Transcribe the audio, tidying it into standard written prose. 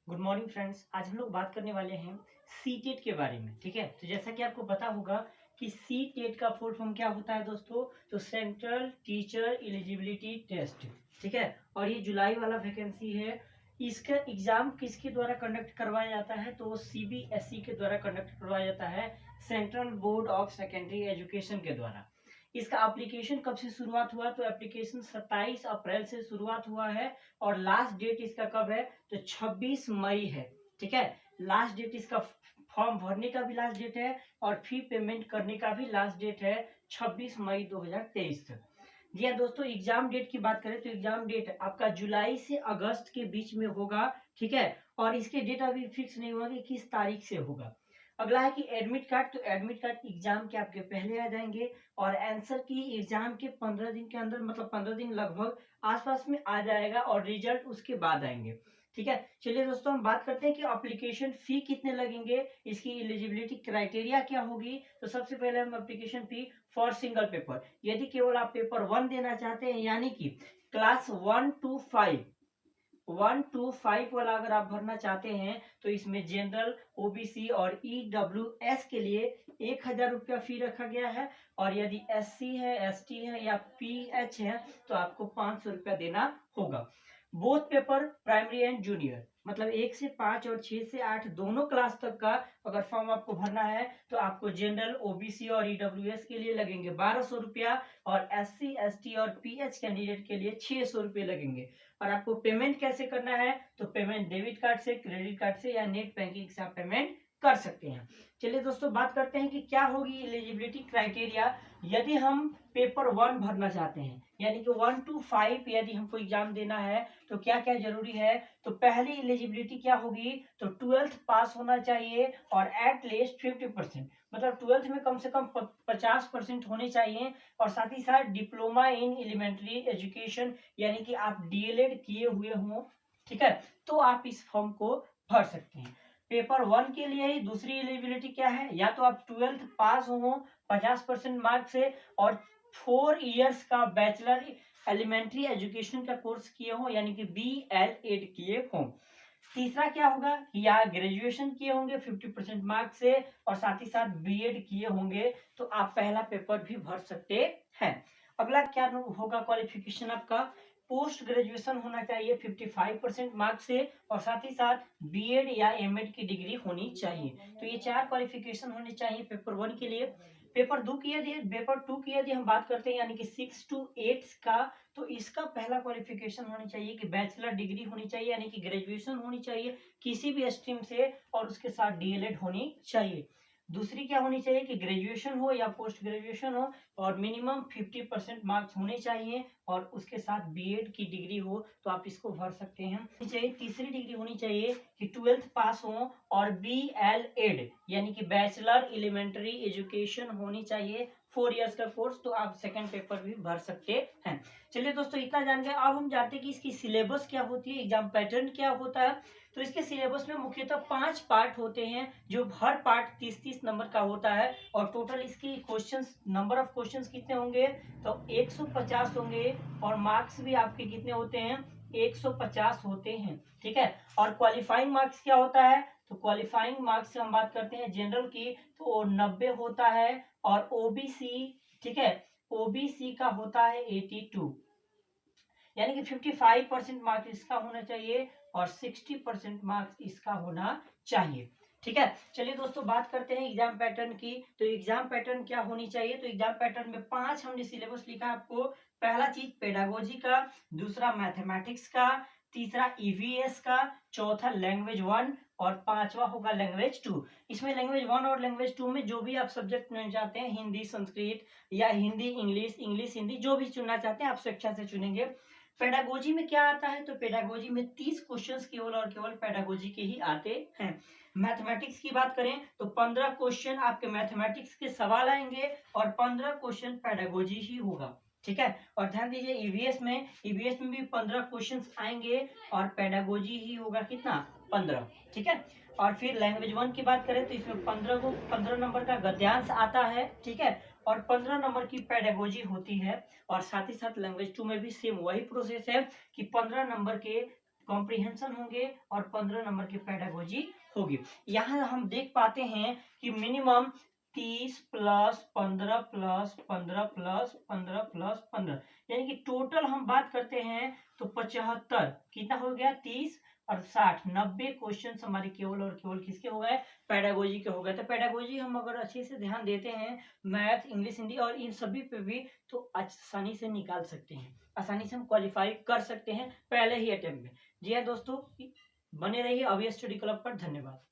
Good morning friends. आज हम लोग बात करने वाले हैं सीटेट के बारे में। ठीक है, तो जैसा कि आपको पता होगा कि सीटेट का फुल फॉर्म क्या होता है दोस्तों, तो सेंट्रल टीचर एलिजिबिलिटी टेस्ट। ठीक है, और ये जुलाई वाला वैकेंसी है। इसका एग्जाम किसके द्वारा कंडक्ट करवाया जाता है, तो सीबीएसई के द्वारा कंडक्ट करवाया जाता है, central board of secondary education के द्वारा। इसका एप्लीकेशन कब से शुरुआत हुआ, तो एप्लीकेशन 27 अप्रैल से शुरुआत हुआ है और लास्ट डेट इसका कब है, तो 26 मई है। ठीक है, लास्ट डेट इसका फॉर्म भरने का भी लास्ट डेट है और फी पेमेंट करने का भी लास्ट डेट है 26 मई 2023 तक। जी हाँ दोस्तों, एग्जाम डेट की बात करें तो एग्जाम डेट आपका जुलाई से अगस्त के बीच में होगा। ठीक है, और इसके डेट अभी फिक्स नहीं हुआ कि किस तारीख से होगा। अगला है कि एडमिट कार्ड, तो एडमिट कार्ड एग्जाम के आपके पहले आ जाएंगे और आंसर की एग्जाम के 15 दिन के अंदर, मतलब 15 दिन लगभग आसपास में आ जाएगा और रिजल्ट उसके बाद आएंगे। ठीक है, चलिए दोस्तों हम बात करते हैं कि एप्लीकेशन फी कितने लगेंगे, इसकी एलिजिबिलिटी क्राइटेरिया क्या होगी। तो सबसे पहले हम application fee for single paper, यदि केवल आप पेपर 1 देना चाहते हैं यानी कि क्लास 1 to 5 वाला अगर आप भरना चाहते हैं तो इसमें जनरल, ओबीसी और ईडब्ल्यूएस के लिए 1000 रुपया फी रखा गया है। और यदि एससी है, एसटी है या पीएच है तो आपको 500 रुपया देना होगा। Both paper primary and junior, मतलब 1 से 5 और 6 से 8 दोनों क्लास तक का अगर फॉर्म आपको भरना है तो आपको जनरल, ओबीसी और ईडब्ल्यूएस के लिए लगेंगे 1200 रुपया और एससी, एसटी और पीएच कैंडिडेट के लिए 600 रुपये लगेंगे। और आपको पेमेंट कैसे करना है, तो पेमेंट डेबिट कार्ड से, क्रेडिट कार्ड से या नेट बैंकिंग से आप पेमेंट कर सकते हैं। चलिए दोस्तों बात करते हैं कि क्या होगी एलिजिबिलिटी क्राइटेरिया। यदि हम पेपर 1 भरना चाहते हैं यानी कि 1 to 5 यदि हमको एग्जाम देना है तो क्या क्या जरूरी है, तो पहली एलिजिबिलिटी क्या होगी, तो 12th पास होना चाहिए और एट लीस्ट 50%, मतलब 12th में कम से कम 50% होने चाहिए। और साथ ही साथ डिप्लोमा इन एलिमेंट्री एजुकेशन यानी कि आप डीएलएड किए हुए हों। ठीक है, तो आप इस फॉर्म को भर सकते हैं। पेपर 1 के लिए ही दूसरी एलिजिबिलिटी क्या है, या तो आप 12th पास हो 50% मार्क्स से और 4 इयर्स का बैचलर एलिमेंट्री एजुकेशन का कोर्स किए हो यानी कि BL-ED किए हो। तीसरा क्या होगा, या ग्रेजुएशन किए होंगे 50% मार्क्स से और साथ ही साथ बीएड किए होंगे तो आप पहला पेपर भी भर सकते हैं। अगला क्या होगा क्वालिफिकेशन आपका, पोस्ट ग्रेजुएशन होना चाहिए 55% मार्क्स से और साथ ही साथ बीएड या एमएड की डिग्री होनी चाहिए। तो ये 4 क्वालिफिकेशन होने चाहिए पेपर 1 के लिए। पेपर 2 की यदि हम बात करते हैं यानी कि 6 to 8 का, तो इसका पहला क्वालिफिकेशन होनी चाहिए कि बैचलर डिग्री होनी चाहिए यानी कि ग्रेजुएशन होनी चाहिए किसी भी स्ट्रीम से और उसके साथ डीएलएड होनी चाहिए। दूसरी क्या होनी चाहिए कि ग्रेजुएशन हो या पोस्ट ग्रेजुएशन हो और मिनिमम 50% मार्क्स होने चाहिए और उसके साथ बीएड की डिग्री हो तो आप इसको भर सकते हैं। चाहिए तीसरी डिग्री होनी चाहिए कि 12th पास हो और BL-ED यानी कि बैचलर एलिमेंट्री एजुकेशन होनी चाहिए, 4 इयर्स का कोर्स, तो आप सेकंड पेपर भी भर सकते हैं। चलिए दोस्तों इतना जान गए, अब हम जानते हैं कि इसकी सिलेबस क्या होती है, एग्जाम पैटर्न क्या होता है। तो इसके सिलेबस में मुख्यतः 5 पार्ट होते हैं जो हर पार्ट 30-30 नंबर का होता है और टोटल इसकी क्वेश्चंस, नंबर ऑफ क्वेश्चंस कितने होंगे, तो 150 होंगे और मार्क्स भी आपके कितने होते हैं, 150 होते हैं। ठीक है, और क्वालिफाइंग मार्क्स क्या होता है, तो क्वालिफाइंग मार्क्स से हम बात करते हैं जनरल की तो 90 होता है और ओबीसी, ठीक है, ओबीसी का होता है 82, यानी कि 55% मार्क्स इसका होना चाहिए और 60% मार्क्स इसका होना चाहिए। ठीक है, चलिए दोस्तों बात करते हैं एग्जाम पैटर्न की। तो एग्जाम पैटर्न क्या होनी चाहिए, तो एग्जाम पैटर्न में 5 हमने सिलेबस लिखा आपको। पहला चीज पेडागोजी का, दूसरा मैथमेटिक्स का, तीसरा ईवीएस का, चौथा लैंग्वेज 1 और पांचवा होगा लैंग्वेज 2। इसमें लैंग्वेज 1 और लैंग्वेज 2 में जो भी आप सब्जेक्ट चुनना चाहते हैं, हिंदी संस्कृत या हिंदी इंग्लिश, इंग्लिश हिंदी, जो भी चुनना चाहते हैं आप स्वेच्छा से चुनेंगे। पेडागोजी में क्या आता है, तो पेडागोजी में 30 क्वेश्चंस केवल और केवल पेडागोजी के ही आते हैं। मैथमेटिक्स की बात करें तो 15 क्वेश्चन आपके मैथमेटिक्स के सवाल आएंगे और 15 क्वेश्चन पेडागोजी ही होगा। ठीक है, और ध्यान दीजिए ईवीएस में भी 15 क्वेश्चंस आएंगे और पेडागोजी ही होगा, कितना, 15। ठीक है, और फिर लैंग्वेज 1 की बात करें तो इसमें 15 नंबर का गद्यांश आता है। ठीक है, और 15 नंबर की पेडागोजी होती है और साथ ही साथ लैंग्वेज 2 में भी सेम वही प्रोसेस है कि 15 नंबर के कॉम्प्रिहेंशन होंगे और 15 नंबर की पेडागोजी होगी। यहाँ हम देख पाते हैं कि minimum 30 plus 15 plus 15 plus 15 plus 15, यानी कि टोटल हम बात करते हैं तो 75, कितना हो गया 30 और 60, 90 क्वेश्चन हमारे केवल और केवल किसके हो गए, पेडागोजी के हो गए। तो पेडागोजी हम अगर अच्छे से ध्यान देते हैं मैथ, इंग्लिश, हिंदी और इन सभी पे भी तो आसानी से निकाल सकते हैं, आसानी से हम क्वालिफाई कर सकते हैं पहले ही अटेम्प्ट में। जी हाँ दोस्तों, बने रहिए अभी स्टडी क्लब पर। धन्यवाद।